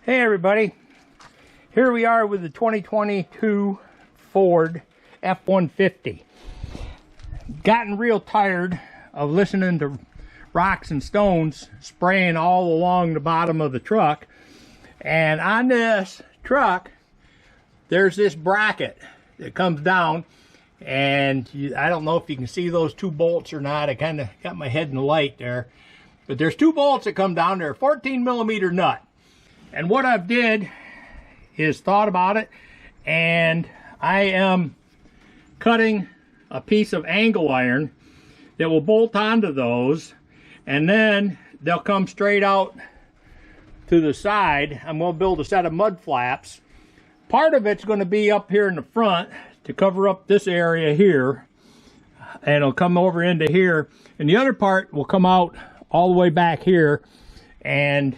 Hey everybody, here we are with the 2022 Ford F-150. Gotten real tired of listening to rocks and stones spraying all along the bottom of the truck. And on this truck, there's this bracket that comes down, and I don't know if you can see those two bolts or not. I kind of got my head in the light there. But there's two bolts that come down there, 14 millimeter nut. And what I've did is thought about it, and I am cutting a piece of angle iron that will bolt onto those, and then they'll come straight out to the side. I'm going to build a set of mud flaps. Part of it's going to be up here in the front to cover up this area here, and it'll come over into here, and the other part will come out all the way back here and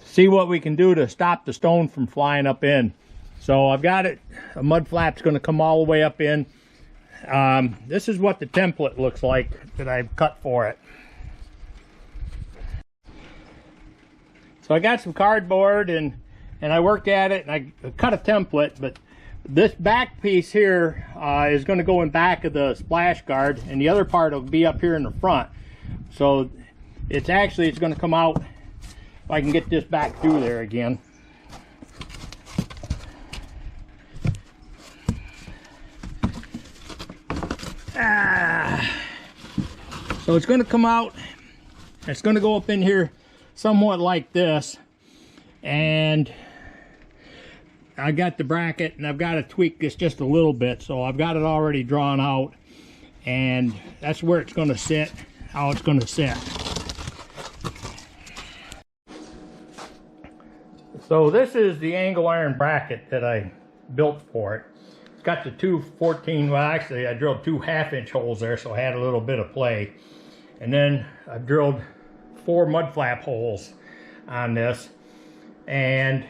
see what we can do to stop the stone from flying up in. So I've got it, a mud flap's going to come all the way up in. This is what the template looks like that I've cut for it. So I got some cardboard and I worked at it and I cut a template, but this back piece here is going to go in back of the splash guard, and the other part will be up here in the front. So it's going to come out. If I can get this back through there again. So it's going to come out. It's going to go up in here somewhat like this. And I got the bracket, and I've got to tweak this just a little bit. So I've got it already drawn out. And that's where it's going to sit, how it's going to sit. So this is the angle iron bracket that I built for it. It's got the two 14, well actually I drilled two 1/2-inch holes there, so I had a little bit of play. And then I drilled 4 mud flap holes on this. And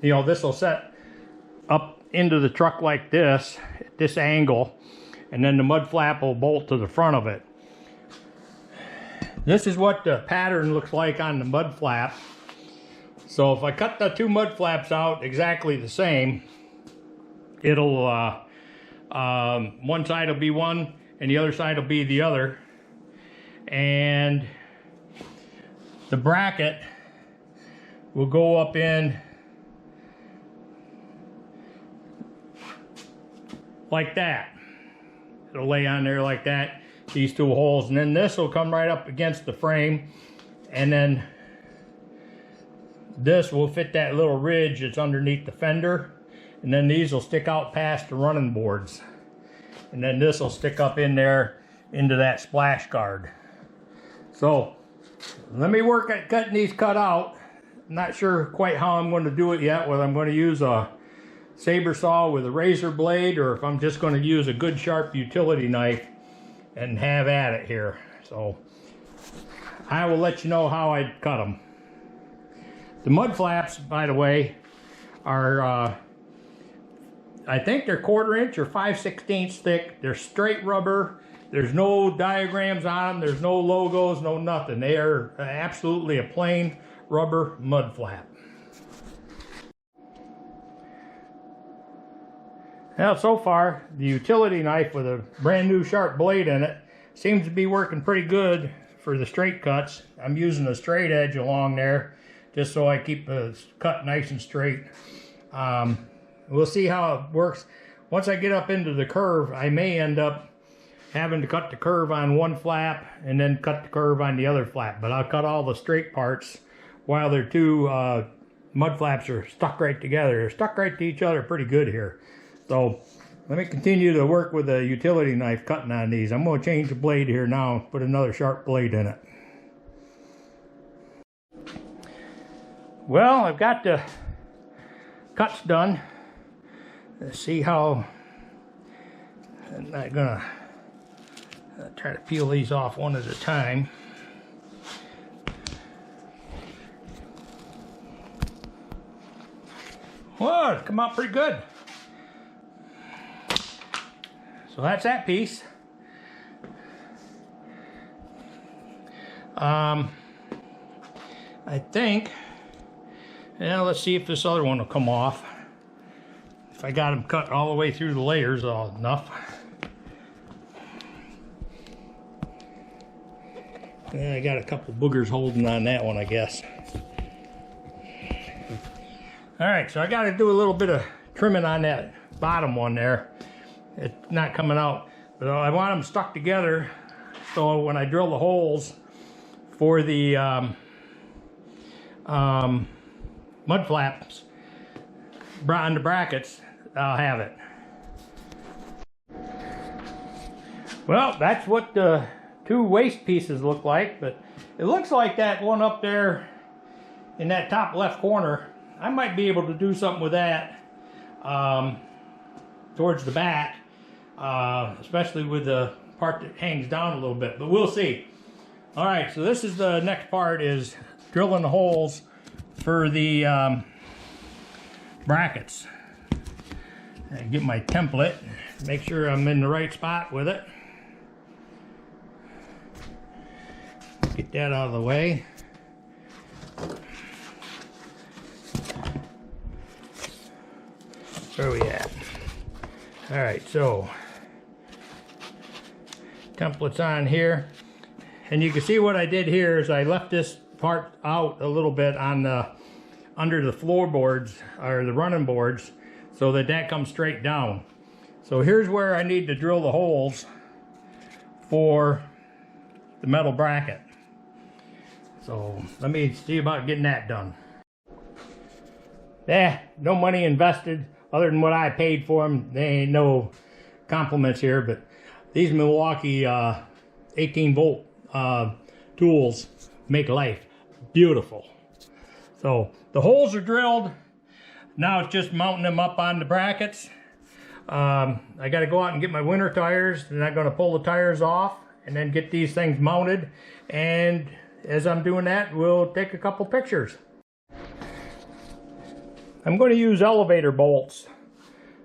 you know, this will set up into the truck like this, at this angle, and then the mud flap will bolt to the front of it. This is what the pattern looks like on the mud flap. So if I cut the 2 mud flaps out exactly the same, it'll, one side will be one and the other side will be the other. And the bracket will go up in like that. It'll lay on there like that, these 2 holes, and then this will come right up against the frame, and then this will fit that little ridge that's underneath the fender, and then these will stick out past the running boards, and then this will stick up in there into that splash guard. So let me work at getting these cut out. I'm not sure quite how I'm going to do it yet, whether I'm going to use a saber saw with a razor blade or if I'm just going to use a good sharp utility knife and have at it here. So I will let you know how I cut them. The mud flaps, by the way, are, I think they're 1/4 inch or 5/16 thick. They're straight rubber. There's no diagrams on them. There's no logos, no nothing. They are absolutely a plain rubber mud flap. Now, so far, the utility knife with a brand new sharp blade in it seems to be working pretty good for the straight cuts. I'm using a straight edge along there, just so I keep the cut nice and straight. We'll see how it works. Once I get up into the curve, I may end up having to cut the curve on one flap and then cut the curve on the other flap. But I'll cut all the straight parts while their 2 mud flaps are stuck right together. They're stuck right to each other pretty good here. So let me continue to work with a utility knife cutting on these. I'm going to change the blade here now, put another sharp blade in it. Well, I've got the cuts done. Let's see how, I'm not gonna try to peel these off one at a time. Whoa, it's come out pretty good. So that's that piece. I think Now let's see if this other one will come off. If I got them cut all the way through the layers enough. I got a couple boogers holding on that one, I guess. Alright, so I got to do a little bit of trimming on that bottom one there. It's not coming out, but I want them stuck together so when I drill the holes for the mud flaps on the brackets, I'll have it. Well, that's what the two waste pieces look like, but it looks like that one up there in that top left corner, I might be able to do something with that towards the back, especially with the part that hangs down a little bit, but we'll see. All right, so this is the next part, is drilling the holes for the brackets. I get my template, make sure I'm in the right spot with it. Get that out of the way. Where are we at? All right, so template's on here, and you can see what I did here is I left this part out a little bit on the under the floorboards or the running boards, so that comes straight down. So here's where I need to drill the holes for the metal bracket. So let me see about getting that done. No money invested other than what I paid for them. They ain't no compliments here, but these Milwaukee 18 volt tools make life beautiful. So the holes are drilled. Now it's just mounting them up on the brackets. I got to go out and get my winter tires, and I'm going to pull the tires off and then get these things mounted. And as I'm doing that, we'll take a couple pictures. I'm going to use elevator bolts.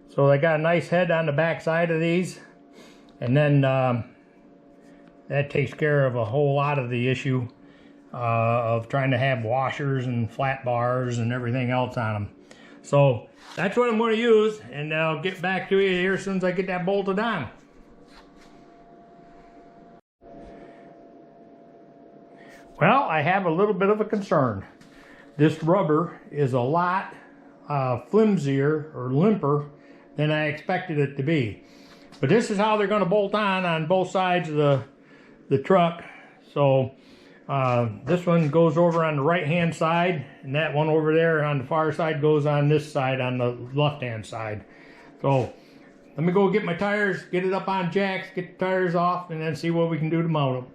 So I got a nice head on the back side of these, and then that takes care of a whole lot of the issue of trying to have washers and flat bars and everything else on them. So that's what I'm going to use, and I'll get back to you here as soon as I get that bolted on. Well, I have a little bit of a concern. This rubber is a lot flimsier or limper than I expected it to be. But this is how they're going to bolt on both sides of the truck. So this one goes over on the right hand side, and that one over there on the far side goes on this side on the left hand side. So let me go get my tires, get it up on jacks, get the tires off, and then see what we can do to mount them.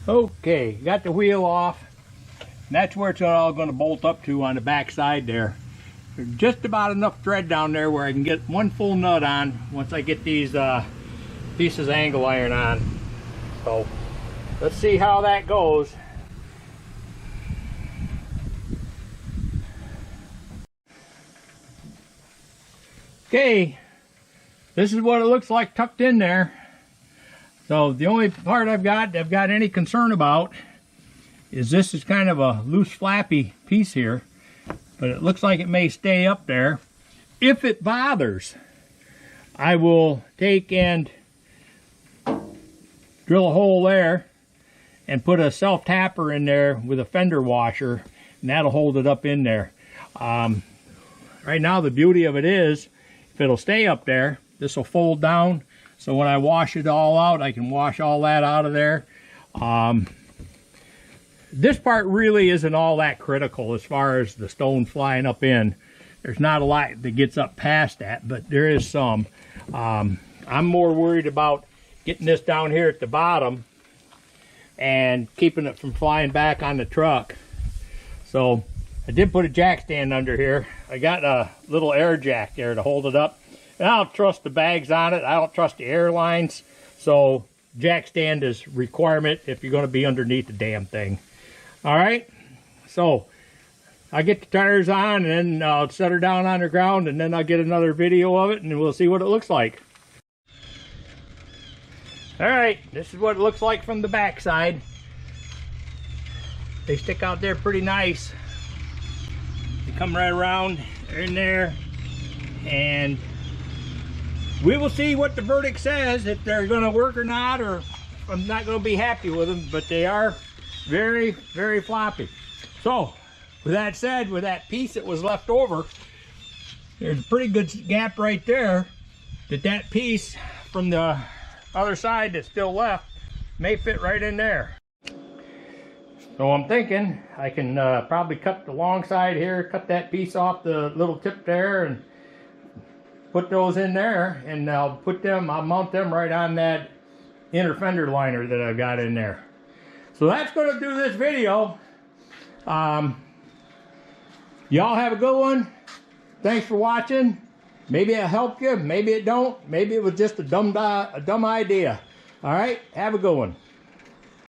Okay, got the wheel off. That's where it's all going to bolt up to on the back side there. There's just about enough thread down there where I can get one full nut on once I get these pieces of angle iron on. So let's see how that goes. Okay, this is what it looks like tucked in there. So the only part I've got any concern about is this is kind of a loose flappy piece here, but it looks like it may stay up there. If it bothers, I will take and drill a hole there and put a self-tapper in there with a fender washer, and that'll hold it up in there. Right now the beauty of it is, if it'll stay up there, this will fold down, so when I wash it all out, I can wash all that out of there. This part really isn't all that critical as far as the stone flying up in. There's not a lot that gets up past that, but there is some. I'm more worried about getting this down here at the bottom and keeping it from flying back on the truck. So I did put a jack stand under here. I got a little air jack there to hold it up. And I don't trust the bags on it. I don't trust the air lines. So jack stand is requirement if you're going to be underneath the damn thing. All right. So I'll get the tires on, and then I'll set her down on the ground, and then I'll get another video of it, and we'll see what it looks like. All right. This is what it looks like from the back side. They stick out there pretty nice. They come right around in there, and we will see what the verdict says, if they're going to work or not, or I'm not going to be happy with them, but they are very, very floppy. So, with that said, with that piece that was left over, there's a pretty good gap right there, that piece from the other side that's still left may fit right in there. So I'm thinking I can probably cut the long side here, cut that piece off the little tip there, and put those in there, and I'll mount them right on that inner fender liner that I've got in there. So that's going to do this video. Y'all have a good one. Thanks for watching. Maybe it helped you, maybe it don't, maybe it was just a dumb idea. All right, have a good one.